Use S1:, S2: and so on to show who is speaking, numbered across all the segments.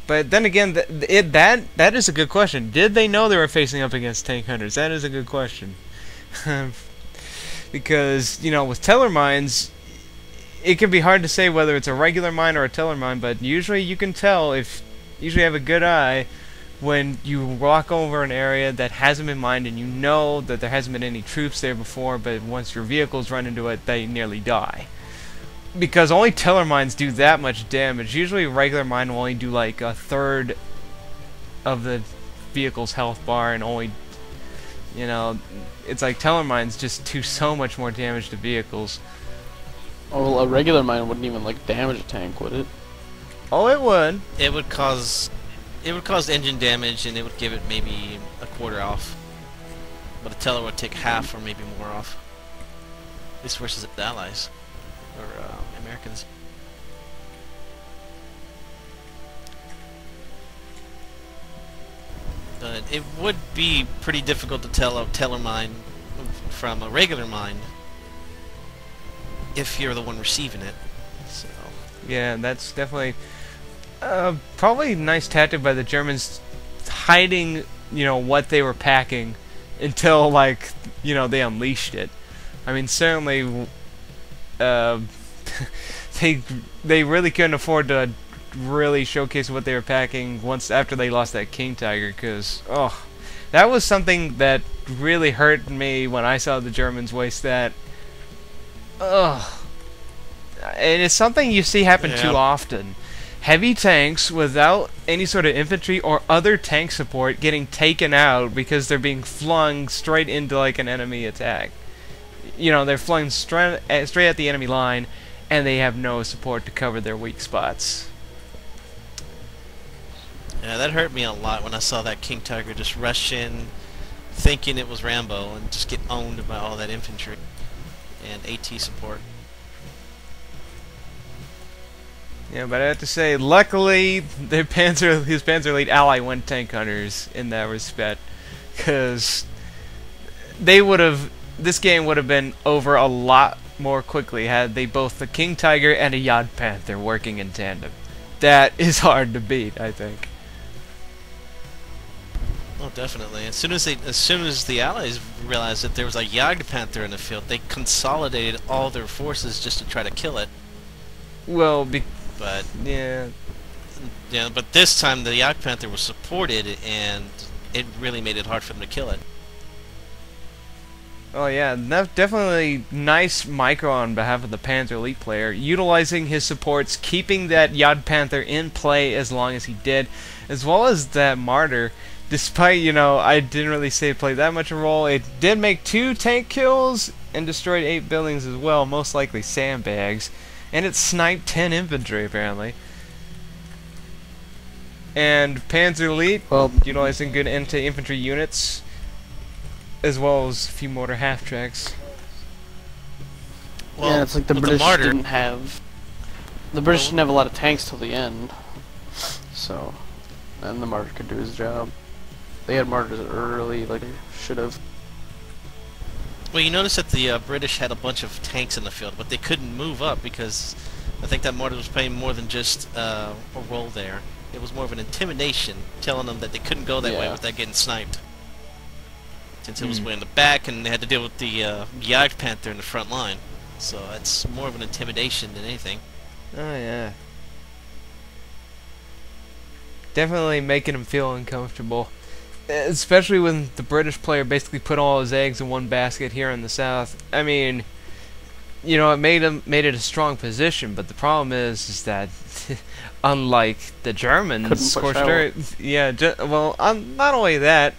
S1: But then again, that is a good question. Did they know they were facing up against tank hunters? That is a good question. Because, you know, with teller mines, it can be hard to say whether it's a regular mine or a teller mine, but usually you can tell if usually have a good eye when you walk over an area that hasn't been mined and you know that there hasn't been any troops there before, but once your vehicles run into it, they nearly die. Because only teller mines do that much damage. Usually a regular mine will only do like a third of the vehicle's health bar, and only, you know, it's like teller mines just do so much more damage to vehicles.
S2: Oh, well, a regular mine wouldn't even like damage a tank, would it?
S1: Oh, it would.
S3: It would cause engine damage, and it would give it maybe a quarter off. But a teller would take half or maybe more off. This versus the Allies or Americans. But it would be pretty difficult to tell a teller mine from a regular mine if you're the one receiving it. So
S1: yeah, that's definitely probably a nice tactic by the Germans, hiding, you know, what they were packing until, like, you know, they unleashed it. I mean, certainly they really couldn't afford to really showcase what they were packing once after they lost that King Tiger, because that was something that really hurt me when I saw the Germans waste that. And it's something you see happen too often. Heavy tanks without any sort of infantry or other tank support getting taken out because they're being flung straight into like an enemy attack. You know, they're flung straight at the enemy line, and they have no support to cover their weak spots.
S3: Yeah, that hurt me a lot when I saw that King Tiger just rush in thinking it was Rambo and just get owned by all that infantry and AT support.
S1: Yeah, but I have to say, luckily, his Panzer Elite ally went tank hunters in that respect, because this game would have been over a lot more quickly had they both the King Tiger and a Yod Panther working in tandem. That is hard to beat, I think.
S3: Oh, definitely. As soon as the Allies realized that there was a Yod Panther in the field, they consolidated all their forces just to try to kill it.
S1: Well,
S3: but
S1: yeah,
S3: but this time the Yod Panther was supported, and it really made it hard for them to kill it.
S1: Oh yeah, that's definitely nice micro on behalf of the Panzer Elite player, utilizing his supports, keeping that Yod Panther in play as long as he did, as well as that Martyr. Despite, you know, I didn't really say it played that much a role, it did make 2 tank kills and destroyed 8 buildings as well, most likely sandbags, and it sniped 10 infantry apparently. And Panzer Elite, utilizing good anti-infantry units, as well as a few mortar half-tracks.
S2: Well, yeah, it's like the British didn't have a lot of tanks till the end, so and the Martyr could do his job. They had Martyrs early, like they should have.
S3: Well, you notice that the British had a bunch of tanks in the field, but they couldn't move up because I think that Martyr was playing more than just a role there. It was more of an intimidation, telling them that they couldn't go that way without getting sniped. Since it was way in the back, and they had to deal with the Yod Panther in the front line. So it's more of an intimidation than anything.
S1: Oh yeah. Definitely making him feel uncomfortable. Especially when the British player basically put all his eggs in one basket here in the South. I mean, you know, it made it a strong position, but the problem is that unlike the Germans, scorched earth, not only that,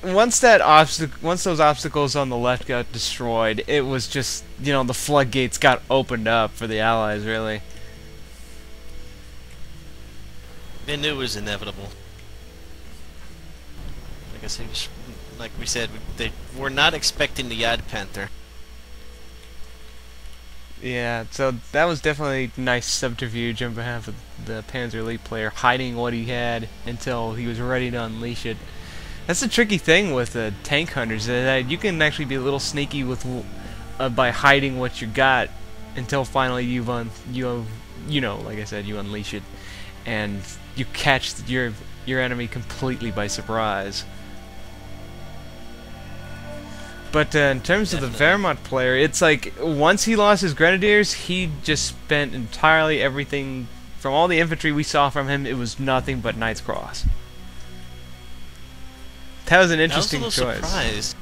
S1: once those obstacles on the left got destroyed, it was just, you know, the floodgates got opened up for the Allies, really.
S3: They knew it was inevitable. Like we said, they were not expecting the Yod Panther.
S1: Yeah, so that was definitely nice subterfuge on behalf of the Panzer Elite player, hiding what he had until he was ready to unleash it. That's the tricky thing with the tank hunters, that you can actually be a little sneaky with by hiding what you got until finally like I said, you unleash it. and you catch your enemy completely by surprise. But in terms of the Wehrmacht player, it's like once he lost his grenadiers, he just spent entirely everything from all the infantry we saw from him. It was nothing but Knight's Cross. That was an interesting choice.
S3: I was a little surprised.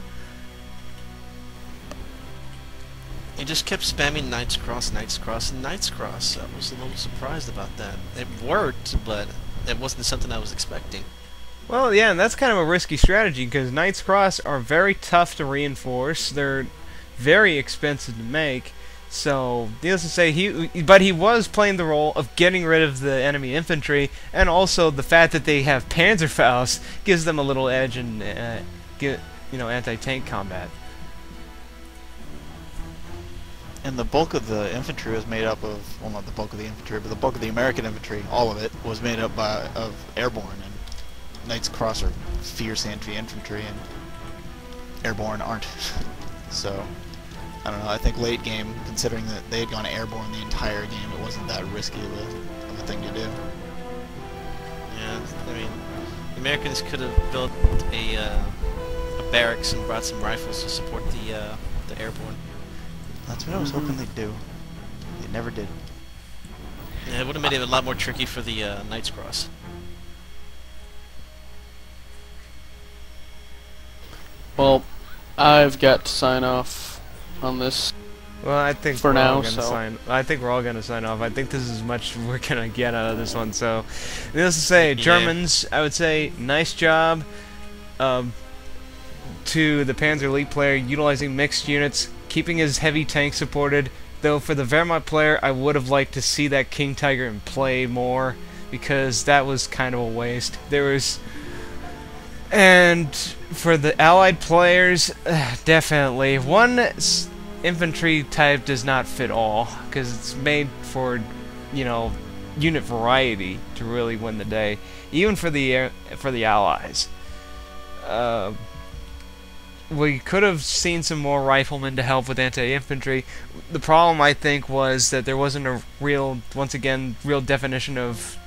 S3: He just kept spamming Knight's Cross, Knight's Cross, and Knight's Cross. I was a little surprised about that. It worked, but it wasn't something I was expecting.
S1: Well, yeah, and that's kind of a risky strategy because Knight's Cross are very tough to reinforce. They're very expensive to make. So, needless to say, he was playing the role of getting rid of the enemy infantry, and also the fact that they have Panzerfaust gives them a little edge in anti-tank combat.
S4: And the bulk of the infantry was made up of, well, not the bulk of the infantry, but the bulk of the American infantry, all of it, was made up of airborne. And Knight's Cross are fierce anti-infantry, and airborne aren't. So, I don't know, I think late game, considering that they had gone airborne the entire game, it wasn't that risky of a thing to do.
S3: Yeah, I mean, the Americans could have built a barracks and brought some rifles to support the airborne.
S4: That's what I was hoping they'd do. They never did.
S3: Yeah, it would have made it a lot more tricky for the Knight's Cross.
S2: Well, I've got to sign off on this.
S1: Well, I think
S2: for now,
S1: I think we're all gonna sign off. I think this is as much we're gonna get out of this one. So, needless to say, Germans, I would say, nice job. To the Panzer elite player, utilizing mixed units, keeping his heavy tank supported. Though for the Wehrmacht player, I would have liked to see that King Tiger in play more, because that was kind of a waste. And for the Allied players, definitely one infantry type does not fit all, because it's made for, unit variety to really win the day, even for the Allies. We could have seen some more riflemen to help with anti-infantry. The problem, I think, was that there wasn't a real definition of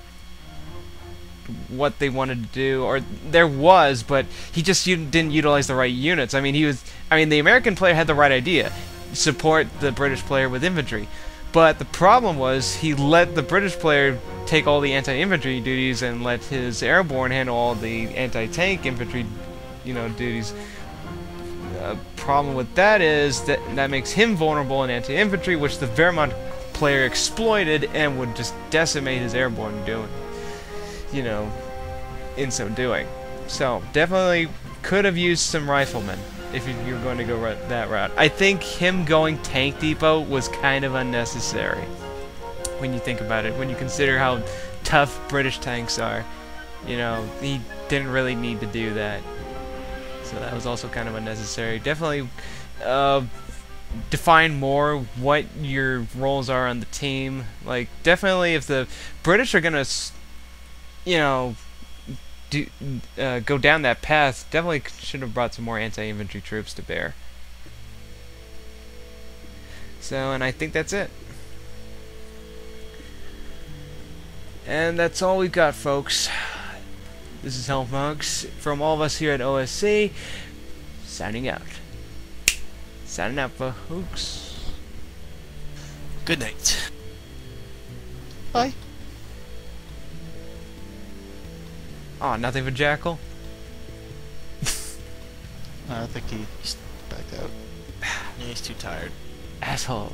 S1: what they wanted to do, or there was, but he just didn't utilize the right units. I mean, the American player had the right idea, support the British player with infantry, but the problem was he let the British player take all the anti-infantry duties and let his airborne handle all the anti-tank infantry, duties. Problem with that is that makes him vulnerable in anti-infantry, which the Wehrmacht player exploited and would just decimate his airborne in so doing. So definitely could have used some riflemen if you're going to go that route. I think him going tank depot was kind of unnecessary when you think about it. When you consider how tough British tanks are, he didn't really need to do that. So that was also kind of unnecessary. Definitely define more what your roles are on the team. Like, definitely if the British are gonna, go down that path, definitely should have brought some more anti-infantry troops to bear. So, and I think that's it. And that's all we've got, folks. This is Smokaz from all of us here at OSC, signing out. Signing out, folks.
S3: Good night.
S4: Bye.
S1: Oh, nothing for Jackal?
S4: I think he's backed out.
S3: Yeah, he's too tired.
S1: Asshole.